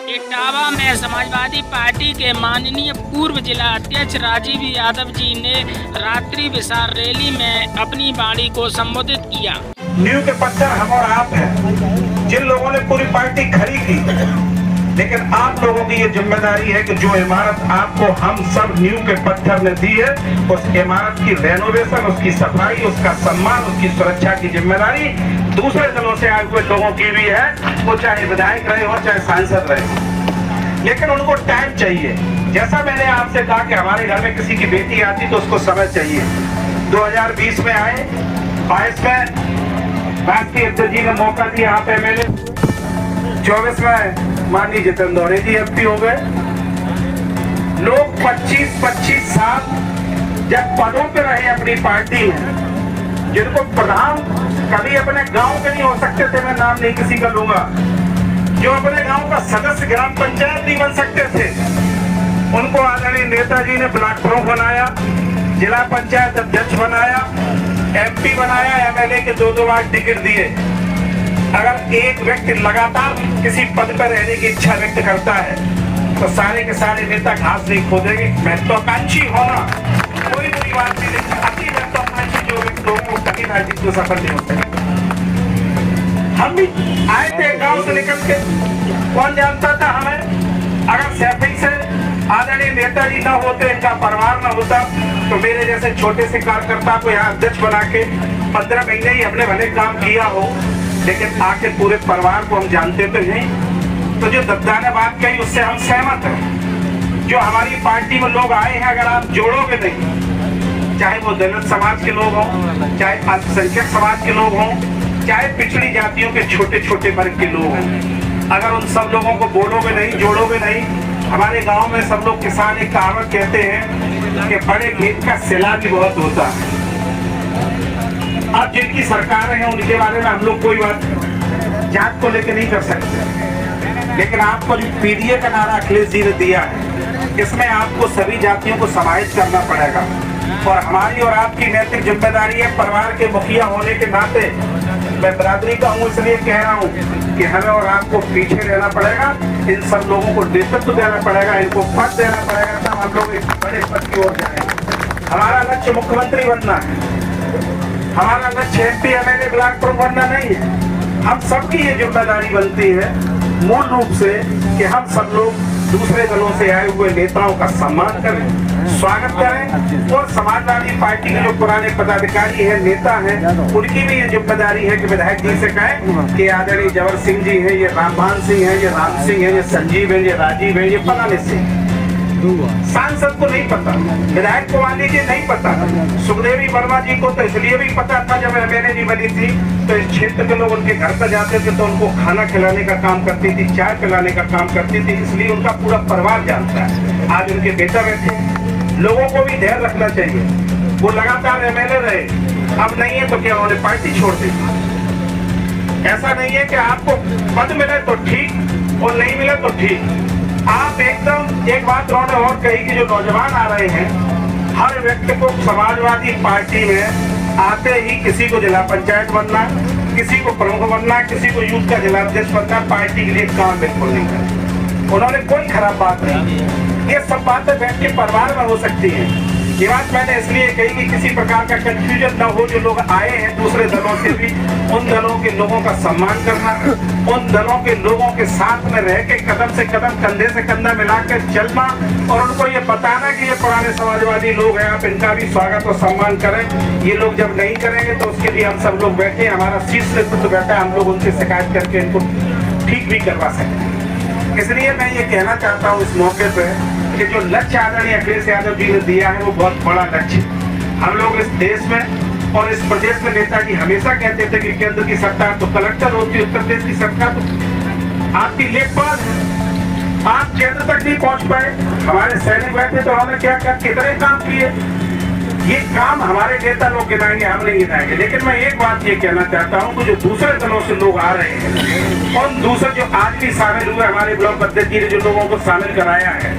इटावा में समाजवादी पार्टी के माननीय पूर्व जिला अध्यक्ष राजीव यादव जी ने रात्रि विशाल रैली में अपनी वाणी को संबोधित किया। नींव के पत्थर हम और आप हैं, जिन लोगों ने पूरी पार्टी खड़ी की, लेकिन आप लोगों की ये जिम्मेदारी है कि जो इमारत आपको हम सब नींव के पत्थर ने दी है, उस इमारत की रेनोवेशन, उसकी सफाई, उसका सम्मान, उसकी सुरक्षा की जिम्मेदारी दूसरे दलों से आए हुए लोगों की भी है, वो चाहे विधायक रहे हो चाहे सांसद रहे। लेकिन उनको टाइम चाहिए। जैसा मैंने आपसे कहा कि हमारे घर में किसी की बेटी आती तो उसको समय चाहिए। 2020 में आए, 22 में राष्ट्रीय अध्यक्ष जी ने मौका दिया, आप MLA, 24 में माननीय जितेंद्र दौरे जी MP हो गए। लोग 25-25 साल जब पदों पे रहे अपनी पार्टी में, जिनको प्रधान कभी अपने गांव के नहीं हो सकते थे, मैं नाम नहीं किसी का लूंगा, जो अपने गांव का सदस्य ग्राम पंचायत नहीं बन सकते थे, उनको आदरणीय नेताजी ने ब्लॉक प्रमुख बनाया, जिला पंचायत अध्यक्ष बनाया, MP बनाया, MLA के 2-2 बार टिकट दिए। अगर एक व्यक्ति लगातार किसी पद पर रहने की इच्छा व्यक्त करता है तो सारे के सारे नेता घास नहीं खोदेंगे। महत्वाकांक्षी होना कोई बुरी बात नहीं, लेकिन अति महत्वाकांक्षी जो व्यक्ति लोगों को कभी राजनीति में सफल नहीं हो सके। हम भी आए थे गांव से निकल के, कौन जानता था हमें? अगर सैफिक से आदरणीय नेताजी न होते, इनका परिवार न होता, तो मेरे जैसे छोटे से कार्यकर्ता को यहाँ अध्यक्ष बना के 15 महीने ही हमने भले काम किया हो, लेकिन आखिर पूरे परिवार को हम जानते तो नहीं। तो जो दद्दा ने बात कही उससे हम सहमत हैं। जो हमारी पार्टी में लोग आए हैं, अगर आप जोड़ोगे नहीं, चाहे वो दलित समाज के लोग हों, चाहे अल्पसंख्यक समाज के लोग हों, चाहे पिछड़ी जातियों के छोटे छोटे वर्ग के लोग हों, अगर उन सब लोगों को बोलोगे नहीं, जोड़ोगे नहीं। हमारे गांव में सब लोग किसान एक कहावत कहते हैं कि बड़े खेत का सिला भी बहुत होता है। अब जिनकी सरकारें हैं उनके बारे में हम लोग कोई बात जात को लेकर नहीं कर सकते, लेकिन आपको जो PDA का नारा अखिलेश जी ने दिया है, इसमें आपको सभी जातियों को समाहित करना पड़ेगा। और हमारी और आपकी नैतिक जिम्मेदारी है, परिवार के मुखिया होने के नाते मैं बरादरी का हूँ, इसलिए कह रहा हूँ कि हमें और आपको पीछे रहना पड़ेगा। इन सब लोगों को नेतृत्व देना पड़ेगा, इनको पद देना पड़ेगा, तब हम लोग एक बड़े पद की ओर जाएंगे। हमारा लक्ष्य मुख्यमंत्री बनना है, हमारा लक्ष्य MP MLA ब्लॉक प्रमुख बनना नहीं है। हम सबकी ये जिम्मेदारी बनती है मूल रूप से कि हम सब लोग दूसरे दलों से आए हुए नेताओं का सम्मान करें, स्वागत करें, और समाजवादी पार्टी के जो पुराने पदाधिकारी हैं, नेता हैं, उनकी भी ये जिम्मेदारी है कि विधायक जी से कहें कि आदरणीय जवर सिंह जी हैं, ये रामभान सिंह हैं, ये राम सिंह हैं, ये संजीव हैं, ये राजीव हैं, ये फलाने सिंह। सांसद को नहीं पता, विधायक को मान लीजिए नहीं पता, सुखदेवी वर्मा जी को तो इसलिए भी पता था जब MLA जी बनी थी तो इस क्षेत्र के लोग उनके घर पर जाते थे तो उनको खाना खिलाने का काम करती थी, चाय पिलाने का काम करती थी, इसलिए उनका पूरा परिवार जानता है। आज उनके बेटा बैठे, लोगों को भी ध्यान रखना चाहिए। वो लगातार MLA रहे, अब नहीं है तो क्या उन्होंने पार्टी छोड़ दी? ऐसा नहीं है कि आपको पद मिले तो ठीक और नहीं मिले तो ठीक। आप एकदम एक बात उन्होंने और कही कि जो नौजवान आ रहे हैं, हर व्यक्ति को समाजवादी पार्टी में आते ही किसी को जिला पंचायत बनना, किसी को प्रमुख बनना, किसी को यूथ का जिला अध्यक्ष बनना, पार्टी के लिए काम बिल्कुल नहीं करना। उन्होंने कोई खराब बात नहीं, ये सब बातें बैठ के परिवार में हो सकती है। ये बात मैंने इसलिए कही कि किसी प्रकार का कंफ्यूजन न हो। जो लोग आए हैं दूसरे दलों से भी, उन दलों के लोगों का सम्मान करना, उन दलों के लोगों के साथ में रह के कदम से कदम, कंधे से कंधा मिलाकर चलना, और उनको ये बताना कि ये पुराने समाजवादी लोग हैं, आप इनका भी स्वागत और सम्मान करें। ये लोग जब नहीं करेंगे तो उसके लिए हम सब लोग बैठे, हमारा शीर्ष नेतृत्व बैठा है, हम लोग उनसे शिकायत करके इनको ठीक भी करवा सकते हैं। इसलिए मैं ये कहना चाहता हूँ इस मौके पर कि जो लक्ष्य आदरणीय अखिलेश यादव जी ने दिया है वो बहुत बड़ा लक्ष्य। हम लोग इस देश में और इस प्रदेश में नेताजी हमेशा कहते थे कि केंद्र की सरकार तो कलेक्टर होती है, उत्तर प्रदेश की सरकार तो आपकी लेखपाल है। आप केंद्र तक नहीं पहुंच पाए, हमारे सैनिक बैठे तो हमने क्या कितने काम किए, ये काम हमारे नेता लोग गिनाएंगे, हम नहीं गिनाएंगे। लेकिन मैं एक बात ये कहना चाहता हूँ कि जो दूसरे दलों से लोग आ रहे हैं और दूसरे जो आज भी शामिल हुए, हमारे ब्लॉक अध्यक्ष जी ने जो लोगों को शामिल कराया है,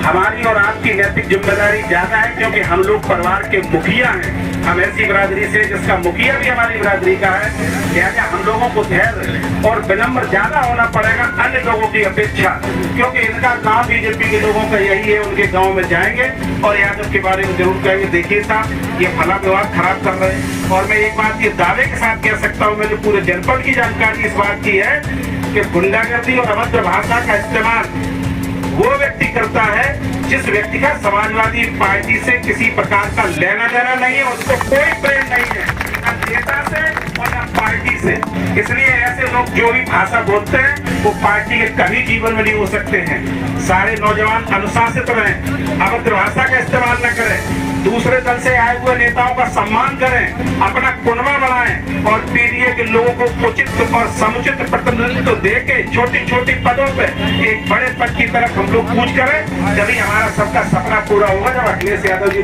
हमारी और आपकी नैतिक जिम्मेदारी ज्यादा है, क्योंकि हम लोग परिवार के मुखिया हैं। हम ऐसी बिरादरी से जिसका मुखिया भी हमारी बिरादरी का है, लिहाजा हम लोगों को धैर्य और विनम्र ज्यादा होना पड़ेगा अन्य लोगों की अपेक्षा, क्योंकि इनका काम बीजेपी के लोगों का यही है। उनके गांव में जाएंगे और यादव के बारे में जरूर कहेंगे, देखिए साहब ये फला विभाग खराब कर रहे हैं। और मैं एक बात ये दावे के साथ कह सकता हूँ, मैंने पूरे जनपद की जानकारी इस बात की है कि गुंडागर्दी और अभद्र भाषा का इस्तेमाल वो व्यक्ति करता है जिस व्यक्ति का समाजवादी पार्टी से किसी प्रकार का लेना देना नहीं है, उसको कोई प्रेम नहीं है, न नेता से और न पार्टी से। इसलिए ऐसे लोग जो भी भाषा बोलते हैं वो पार्टी के कभी जीवन में नहीं हो सकते हैं। सारे नौजवान अनुशासित रहें, अभद्र भाषा का इस्तेमाल न करें, दूसरे दल से आए हुए नेताओं का सम्मान करें, अपना कुनबा बनाएं और पीडीए के लोगों को उचित और समुचित प्रतिनिधित्व देके छोटी छोटी पदों पे एक बड़े पद की तरफ हम लोग कूच करें, तभी हमारा सबका सपना पूरा होगा। जब अखिलेश यादव जी